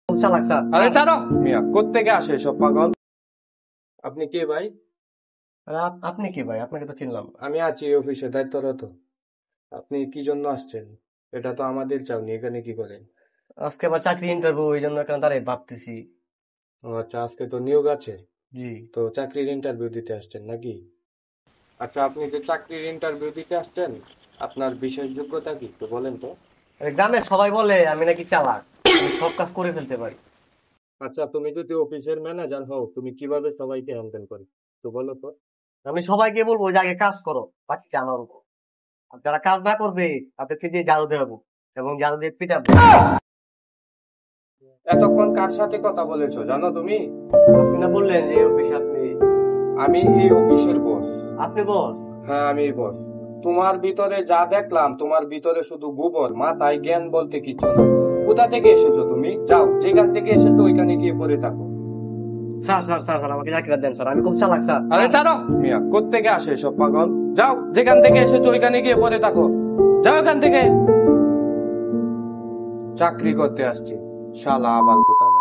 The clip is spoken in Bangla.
চালাক স্যার। আরে ছাড়ো মিয়া, কোত্থেকে আসে সব পাগল? আপনি কে ভাই? আপনি কি ভাই? আপনাকে তো চিনলাম। আমি আছি এই অফিসে দায়িত্বরত। আপনি কি জন্য আসছেন? এটা তো আমাদের চাওনি, এখানে কি করেন? আজকে আবার চাকরি ইন্টারভিউ, এই জন্য এখানে দাঁড়িয়ে ভাবতেছি। ও আচ্ছা, আজকে তো নিয়োগ আছে, জি। তো চাকরির ইন্টারভিউ দিতে আসছেন নাকি? আচ্ছা, আপনি যে চাকরির ইন্টারভিউ দিতে আসছেন, আপনার বিশেষ যোগ্যতা কি একটু বলেন তো? গ্রামের সবাই বলে আমি নাকি চালাক, আমি সব কাজ করে ফেলতে পারি। আচ্ছা, তুমি যদি অফিসের ম্যানেজার হও, তুমি কিভাবে সবাইকে হ্যান্ডেল করো তো বলো তো? আমি সবাইকে বলবো যে আগে কাজ করো, বাকি আমার উপর। আর যারা কাজ না করবে তাদেরকে দিয়ে ঝাড়ু দেবো এবং ঝাড়ু দিয়ে পিটাবো। এতক্ষণ কার সাথে কথা বলেছো জানো তুমি? আপনি না বললেন যে এই অফিসে আপনি আমি এই অফিসের বস। আপনি বস? হ্যাঁ, আমি বস। তোমার ভিতরে যা দেখলাম, তোমার ভিতরে শুধু গোবর, মাথায় জ্ঞান বলতে কিছু না। কোথা থেকে এসেছো তুমি? যাও, যেখান থেকে এসেছো ওইখানে গিয়ে পড়ে থাকো। স্যার স্যার স্যার স্যার, আমাকে চাকরি দেন স্যার, আমি খুব চালাক স্যার। আরে ছাড়ো মিয়া, কোত্থেকে আসে সব পাগল? যাও, যেখান থেকে এসেছো ওইখানে গিয়ে পড়ে থাকো। যাও এখান থেকে। চাকরি করতে আসছি, শালা আবাল কোথাকার।